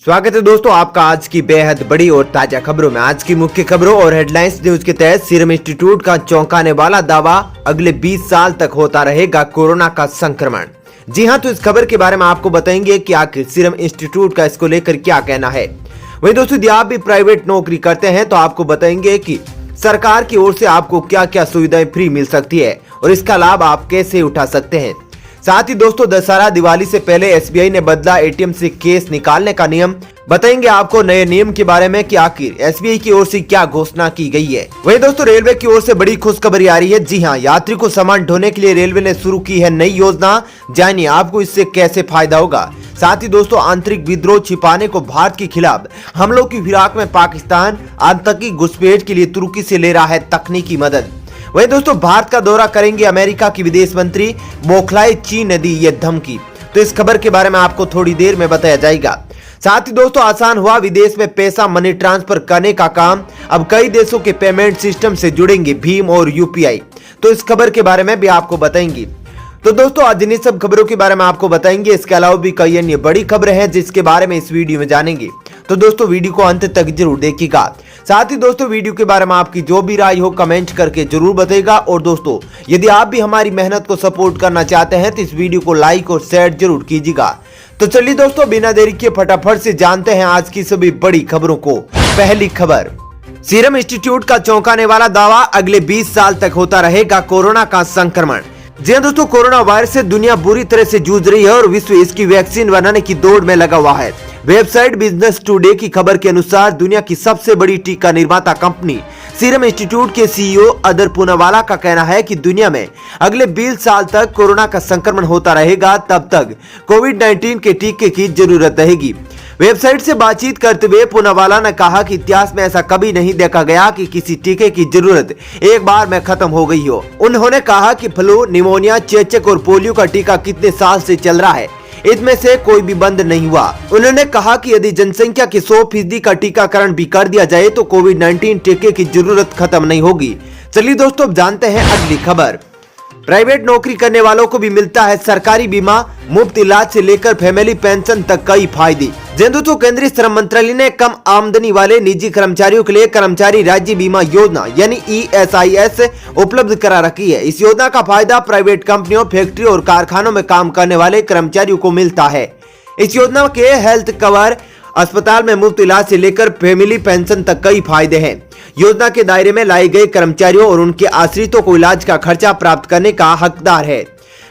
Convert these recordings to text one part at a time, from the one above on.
स्वागत है दोस्तों आपका आज की बेहद बड़ी और ताजा खबरों में। आज की मुख्य खबरों और हेडलाइंस न्यूज के तहत सीरम इंस्टीट्यूट का चौंकाने वाला दावा, अगले 20 साल तक होता रहेगा कोरोना का संक्रमण। जी हां, तो इस खबर के बारे में आपको बताएंगे कि आखिर सीरम इंस्टीट्यूट का इसको लेकर क्या कहना है। वहीं दोस्तों, यदि आप भी प्राइवेट नौकरी करते हैं तो आपको बताएंगे कि सरकार की ओर से आपको क्या क्या सुविधाएं फ्री मिल सकती है और इसका लाभ आप कैसे उठा सकते हैं। साथ ही दोस्तों, दशहरा दिवाली से पहले एसबीआई ने बदला एटीएम से केस निकालने का नियम। बताएंगे आपको नए नियम के बारे में कि आखिर एसबीआई की ओर से क्या घोषणा की गई है। वहीं दोस्तों, रेलवे की ओर से बड़ी खुशखबरी आ रही है। जी हां, यात्री को सामान ढोने के लिए रेलवे ने शुरू की है नई योजना। जानिए आपको इससे कैसे फायदा होगा। साथ ही दोस्तों, आंतरिक विद्रोह छिपाने को भारत के खिलाफ हमलों की फिराक में पाकिस्तान आतंकी घुसपैठ के लिए तुर्की से ले रहा है तकनीकी मदद। वहीं दोस्तों, भारत का दौरा करेंगे अमेरिका की विदेश मंत्री, बौखलाए चीन ने दी ये धमकी। तो इस खबर के बारे में आपको थोड़ी देर में बताया जाएगा। साथ ही दोस्तों, आसान हुआ विदेश में पैसा मनी ट्रांसफर करने का काम। अब कई देशों के पेमेंट सिस्टम से जुड़ेंगे भीम और यूपीआई। तो इस खबर के बारे में भी आपको बताएंगे। तो दोस्तों, आज इन सब खबरों के बारे में आपको बताएंगे। इसके अलावा भी कई अन्य बड़ी खबरें हैं जिसके बारे में इस वीडियो में जानेंगे। तो दोस्तों, वीडियो को अंत तक जरूर देखिएगा। साथ ही दोस्तों, वीडियो के बारे में आपकी जो भी राय हो कमेंट करके जरूर बताइएगा। और दोस्तों, यदि आप भी हमारी मेहनत को सपोर्ट करना चाहते हैं तो इस वीडियो को लाइक और शेयर जरूर कीजिएगा। तो चलिए दोस्तों, बिना देरी के फटाफट से जानते हैं आज की सभी बड़ी खबरों को। पहली खबर, सीरम इंस्टीट्यूट का चौंकाने वाला दावा, अगले 20 साल तक होता रहेगा कोरोना का संक्रमण। जी हां दोस्तों, कोरोना वायरस से दुनिया बुरी तरह से जूझ रही है और विश्व इसकी वैक्सीन बनाने की दौड़ में लगा हुआ है। वेबसाइट बिजनेस टुडे की खबर के अनुसार दुनिया की सबसे बड़ी टीका निर्माता कंपनी सीरम इंस्टीट्यूट के सीईओ अदर पूनावाला का कहना है कि दुनिया में अगले 20 साल तक कोरोना का संक्रमण होता रहेगा, तब तक कोविड-19 के टीके की जरूरत रहेगी। वेबसाइट से बातचीत करते हुए पूनावाला ने कहा कि इतिहास में ऐसा कभी नहीं देखा गया कि किसी टीके की जरूरत एक बार में खत्म हो गई हो। उन्होंने कहा कि फ्लू, निमोनिया, चेचक और पोलियो का टीका कितने साल से चल रहा है, इसमें से कोई भी बंद नहीं हुआ। उन्होंने कहा कि यदि जनसंख्या के 100% का टीकाकरण भी कर दिया जाए तो कोविड-19 टीके की जरूरत खत्म नहीं होगी। चलिए दोस्तों, अब जानते हैं अगली खबर। प्राइवेट नौकरी करने वालों को भी मिलता है सरकारी बीमा, मुफ्त इलाज से लेकर फैमिली पेंशन तक कई फायदे। दोस्तों, केंद्रीय श्रम मंत्रालय ने कम आमदनी वाले निजी कर्मचारियों के लिए कर्मचारी राज्य बीमा योजना यानी ESIS उपलब्ध करा रखी है। इस योजना का फायदा प्राइवेट कंपनियों, फैक्ट्री और कारखानों में काम करने वाले कर्मचारियों को मिलता है। इस योजना के हेल्थ कवर, अस्पताल में मुफ्त इलाज से लेकर फैमिली पेंशन तक कई फायदे हैं। योजना के दायरे में लाए गए कर्मचारियों और उनके आश्रितों को इलाज का खर्चा प्राप्त करने का हकदार है।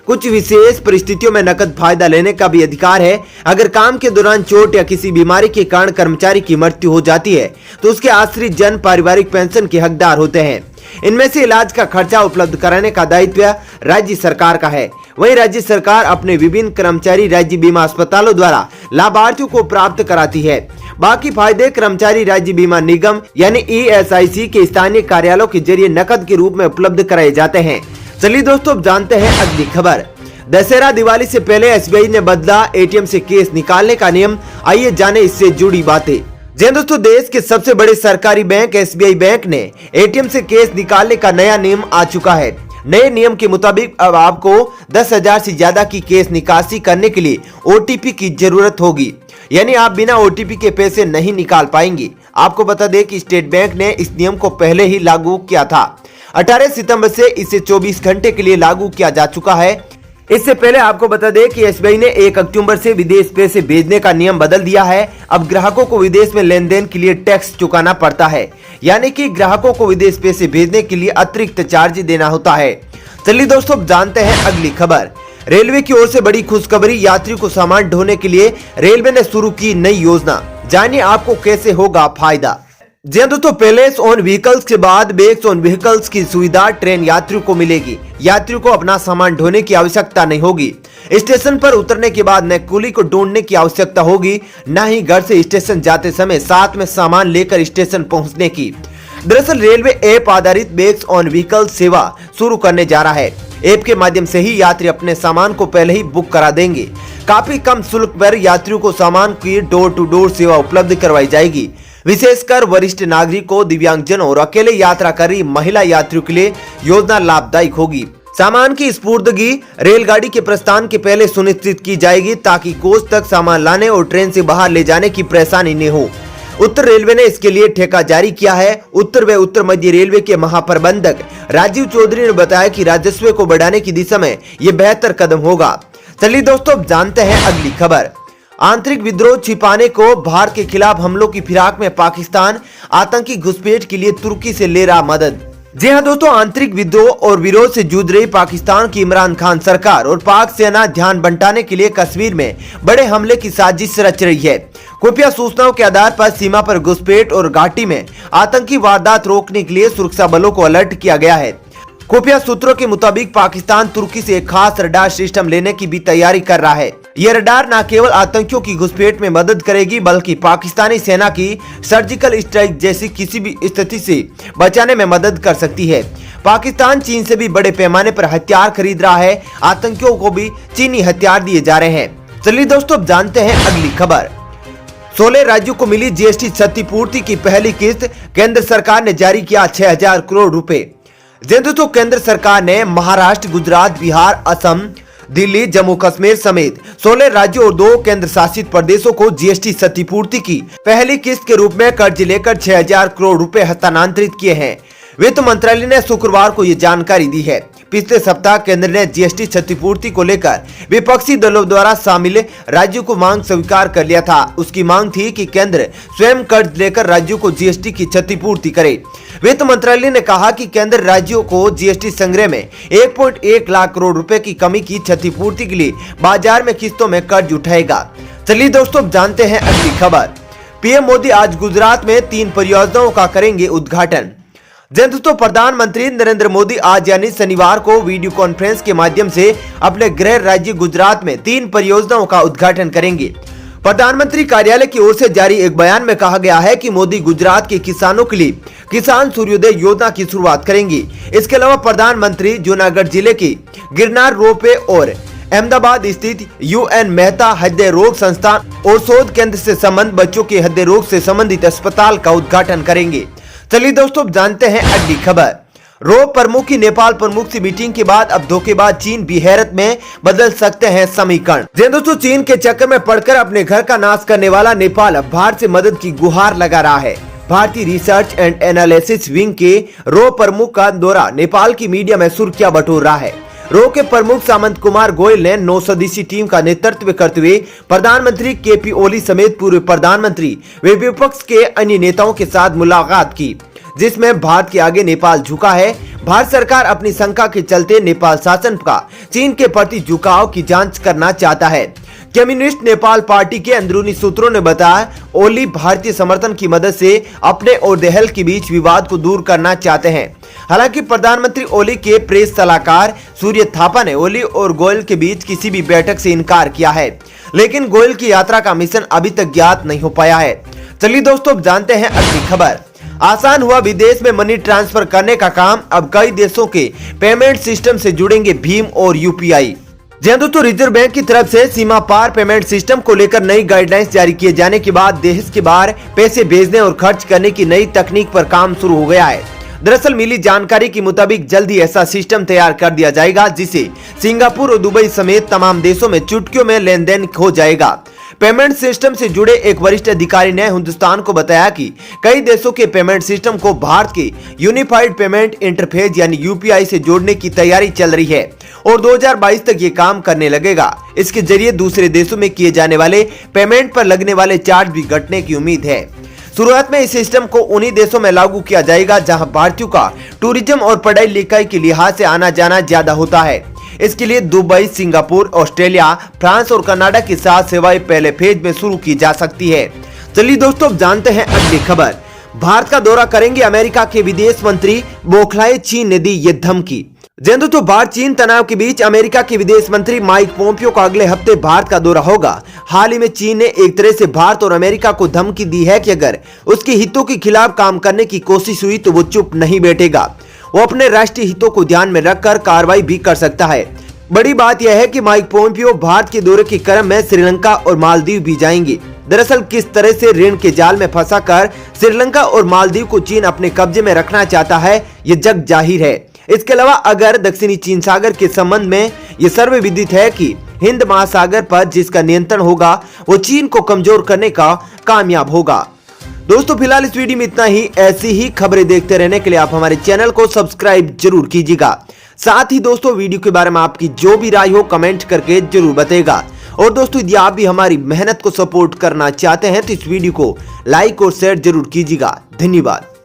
कुछ विशेष परिस्थितियों में नकद फायदा लेने का भी अधिकार है। अगर काम के दौरान चोट या किसी बीमारी के कारण कर्मचारी की मृत्यु हो जाती है तो उसके आश्रित जन पारिवारिक पेंशन के हकदार होते हैं। इनमें से इलाज का खर्चा उपलब्ध कराने का दायित्व राज्य सरकार का है। वहीं राज्य सरकार अपने विभिन्न कर्मचारी राज्य बीमा अस्पतालों द्वारा लाभार्थियों को प्राप्त कराती है। बाकी फायदे कर्मचारी राज्य बीमा निगम यानी ESIC के स्थानीय कार्यालयों के जरिए नकद के रूप में उपलब्ध कराए जाते हैं। चलिए दोस्तों, अब जानते हैं अगली खबर। दशहरा दिवाली से पहले एसबीआई ने बदला एटीएम से केस निकालने का नियम। आइए जाने इससे जुड़ी बातें। जी दोस्तों, देश के सबसे बड़े सरकारी बैंक एसबीआई बैंक ने एटीएम से केस निकालने का नया नियम आ चुका है। नए नियम के मुताबिक अब आपको 10,000 से ज्यादा की केस निकासी करने के लिए OTP की जरूरत होगी, यानी आप बिना OTP के पैसे नहीं निकाल पाएंगे। आपको बता दें कि स्टेट बैंक ने इस नियम को पहले ही लागू किया था। 18 सितंबर से इसे 24 घंटे के लिए लागू किया जा चुका है। इससे पहले आपको बता दें कि एसबीआई ने 1 अक्टूबर से विदेश पैसे भेजने का नियम बदल दिया है। अब ग्राहकों को विदेश में लेनदेन के लिए टैक्स चुकाना पड़ता है, यानी कि ग्राहकों को विदेश पैसे भेजने के लिए अतिरिक्त चार्ज देना होता है। चलिए दोस्तों, जानते हैं अगली खबर। रेलवे की ओर से बड़ी खुशखबरी, यात्रियों को सामान ढोने के लिए रेलवे ने शुरू की नई योजना। जानिए आपको कैसे होगा फायदा। जी दोस्तों, पैलेस ऑन व्हीकल्स के बाद बैग्स ऑन व्हीकल्स की सुविधा ट्रेन यात्रियों को मिलेगी। यात्रियों को अपना सामान ढोने की आवश्यकता नहीं होगी। स्टेशन पर उतरने के बाद न कुली को ढूंढने की आवश्यकता होगी, न ही घर से स्टेशन जाते समय साथ में सामान लेकर स्टेशन पहुंचने की। दरअसल रेलवे ऐप आधारित बैग्स ऑन व्हीकल्स सेवा शुरू करने जा रहा है। ऐप के माध्यम से ही यात्री अपने सामान को पहले ही बुक करा देंगे। काफी कम शुल्क पर यात्रियों को सामान की डोर टू डोर सेवा उपलब्ध करवाई जाएगी। विशेषकर वरिष्ठ नागरिकों, दिव्यांगजनों और अकेले यात्रा कर रही महिला यात्रियों के लिए योजना लाभदायक होगी। सामान की स्पुर्दगी रेलगाड़ी के प्रस्थान के पहले सुनिश्चित की जाएगी ताकि कोच तक सामान लाने और ट्रेन से बाहर ले जाने की परेशानी न हो। उत्तर रेलवे ने इसके लिए ठेका जारी किया है। उत्तर व उत्तर मध्य रेलवे के महाप्रबंधक राजीव चौधरी ने बताया कि राजस्व को बढ़ाने की दिशा में यह बेहतर कदम होगा। चलिए दोस्तों, अब जानते हैं अगली खबर। आंतरिक विद्रोह छिपाने को भारत के खिलाफ हमलों की फिराक में पाकिस्तान आतंकी घुसपैठ के लिए तुर्की से ले रहा मदद। जी हां दोस्तों, आंतरिक विद्रोह और विरोध से जूझ रही पाकिस्तान की इमरान खान सरकार और पाक सेना ध्यान बंटाने के लिए कश्मीर में बड़े हमले की साजिश रच रही है। खुफिया सूचनाओं के आधार पर सीमा पर घुसपैठ और घाटी में आतंकी वारदात रोकने के लिए सुरक्षा बलों को अलर्ट किया गया है। खुफिया सूत्रों के मुताबिक पाकिस्तान तुर्की से एक खास रडार सिस्टम लेने की भी तैयारी कर रहा है। यह रडार न केवल आतंकियों की घुसपैठ में मदद करेगी बल्कि पाकिस्तानी सेना की सर्जिकल स्ट्राइक जैसी किसी भी स्थिति से बचाने में मदद कर सकती है। पाकिस्तान चीन से भी बड़े पैमाने पर हथियार खरीद रहा है। आतंकियों को भी चीनी हथियार दिए जा रहे हैं। चलिए दोस्तों, अब जानते हैं अगली खबर। 16 राज्यों को मिली जीएसटी क्षतिपूर्ति की पहली किस्त, केंद्र सरकार ने जारी किया 6000 करोड़ रुपए। दोस्तों, केंद्र सरकार ने महाराष्ट्र, गुजरात, बिहार, असम, दिल्ली, जम्मू कश्मीर समेत 16 राज्यों और 2 केंद्र शासित प्रदेशों को जीएसटी क्षतिपूर्ति की पहली किस्त के रूप में कर्ज लेकर 6000 करोड़ रुपए हस्तांतरित किए हैं। वित्त मंत्रालय ने शुक्रवार को ये जानकारी दी है। पिछले सप्ताह केंद्र ने जीएसटी क्षतिपूर्ति को लेकर विपक्षी दलों द्वारा शामिल राज्यों को मांग स्वीकार कर लिया था। उसकी मांग थी कि केंद्र स्वयं कर्ज लेकर राज्यों को जीएसटी की क्षतिपूर्ति करे। वित्त मंत्रालय ने कहा कि केंद्र राज्यों को जीएसटी संग्रह में 1.1 लाख करोड़ रुपए की कमी की क्षतिपूर्ति के लिए बाजार में किस्तों में कर्ज उठाएगा। चलिए दोस्तों, जानते हैं अगली खबर। पीएम मोदी आज गुजरात में 3 परियोजनाओं का करेंगे उद्घाटन। दोस्तों, प्रधानमंत्री नरेंद्र मोदी आज यानी शनिवार को वीडियो कॉन्फ्रेंस के माध्यम से अपने गृह राज्य गुजरात में 3 परियोजनाओं का उद्घाटन करेंगे। प्रधानमंत्री कार्यालय की ओर से जारी एक बयान में कहा गया है कि मोदी गुजरात के किसानों के लिए किसान सूर्योदय योजना की शुरुआत करेंगे। इसके अलावा प्रधानमंत्री जूनागढ़ जिले के गिरनार रोपवे और अहमदाबाद स्थित UN मेहता हृदय रोग संस्थान और शोध केंद्र से संबंधित बच्चों के हृदय रोग से संबंधित अस्पताल का उद्घाटन करेंगे। चलिए दोस्तों, जानते हैं अगली खबर। रो प्रमुख की नेपाल प्रमुख से मीटिंग के बाद अब धोखेबाज चीन भी हैरत में बदल सकते हैं समीकरण। दोस्तों, चीन के चक्कर में पड़कर अपने घर का नाश करने वाला नेपाल अब भारत से मदद की गुहार लगा रहा है। भारतीय रिसर्च एंड एनालिसिस विंग के रो प्रमुख का दौरा नेपाल की मीडिया में सुर्खियां बटोर रहा है। रो के प्रमुख सामंत कुमार गोयल ने 9 सदस्यीय टीम का नेतृत्व करते हुए प्रधानमंत्री केपी ओली समेत पूर्व प्रधानमंत्री व विपक्ष के अन्य नेताओं के साथ मुलाकात की, जिसमें भारत के आगे नेपाल झुका है। भारत सरकार अपनी शंका के चलते नेपाल शासन का चीन के प्रति झुकाव की जांच करना चाहता है। कम्युनिस्ट नेपाल पार्टी के अंदरूनी सूत्रों ने बताया, ओली भारतीय समर्थन की मदद से अपने और दहल के बीच विवाद को दूर करना चाहते हैं। हालांकि प्रधानमंत्री ओली के प्रेस सलाहकार सूर्य थापा ने ओली और गोयल के बीच किसी भी बैठक से इनकार किया है, लेकिन गोयल की यात्रा का मिशन अभी तक ज्ञात नहीं हो पाया है। चलिए दोस्तों, अब जानते हैं अगली खबर। आसान हुआ विदेश में मनी ट्रांसफर करने का काम। अब कई देशों के पेमेंट सिस्टम से जुड़ेंगे भीम और यूपीआई। दोस्तों, रिजर्व बैंक की तरफ से सीमा पार पेमेंट सिस्टम को लेकर नई गाइडलाइंस जारी किए जाने के बाद देश के बाहर पैसे भेजने और खर्च करने की नई तकनीक पर काम शुरू हो गया है। दरअसल मिली जानकारी के मुताबिक जल्द ही ऐसा सिस्टम तैयार कर दिया जाएगा जिससे सिंगापुर और दुबई समेत तमाम देशों में चुटकियों में लेन देन हो जाएगा। पेमेंट सिस्टम से जुड़े एक वरिष्ठ अधिकारी ने हिंदुस्तान को बताया कि कई देशों के पेमेंट सिस्टम को भारत के यूनिफाइड पेमेंट इंटरफेस यानी यूपीआई से जोड़ने की तैयारी चल रही है और 2022 तक ये काम करने लगेगा। इसके जरिए दूसरे देशों में किए जाने वाले पेमेंट पर लगने वाले चार्ज भी घटने की उम्मीद है। शुरुआत में इस सिस्टम को उन्हीं देशों में लागू किया जाएगा जहां भारतीयों का टूरिज्म और पढ़ाई लिखाई के लिहाज से आना जाना ज्यादा होता है। इसके लिए दुबई, सिंगापुर, ऑस्ट्रेलिया, फ्रांस और कनाडा के साथ सेवाएं पहले फेज में शुरू की जा सकती है। चलिए दोस्तों, अब जानते हैं अगली खबर। भारत का दौरा करेंगे अमेरिका के विदेश मंत्री, बौखलाए चीन ने दी ये धमकी। दोस्तों, भारत चीन तनाव के बीच अमेरिका के विदेश मंत्री माइक पोम्पियो का अगले हफ्ते भारत का दौरा होगा। हाल ही में चीन ने एक तरह से भारत और अमेरिका को धमकी दी है कि अगर उसके हितों के खिलाफ काम करने की कोशिश हुई तो वो चुप नहीं बैठेगा। वो अपने राष्ट्रीय हितों को ध्यान में रखकर कार्रवाई भी कर सकता है। बड़ी बात यह है कि माइक पोम्पियो भारत के दौरे के क्रम में श्रीलंका और मालदीव भी जाएंगे। दरअसल किस तरह से ऋण के जाल में फंसाकर श्रीलंका और मालदीव को चीन अपने कब्जे में रखना चाहता है, ये जग जाहिर है। इसके अलावा अगर दक्षिणी चीन सागर के संबंध में यह सर्वे विदित है कि हिंद महासागर पर जिसका नियंत्रण होगा वो चीन को कमजोर करने का कामयाब होगा। दोस्तों फिलहाल इस वीडियो में इतना ही। ऐसी ही खबरें देखते रहने के लिए आप हमारे चैनल को सब्सक्राइब जरूर कीजिएगा। साथ ही दोस्तों वीडियो के बारे में आपकी जो भी राय हो कमेंट करके जरूर बताइएगा। और दोस्तों यदि आप भी हमारी मेहनत को सपोर्ट करना चाहते हैं तो इस वीडियो को लाइक और शेयर जरूर कीजिएगा। धन्यवाद।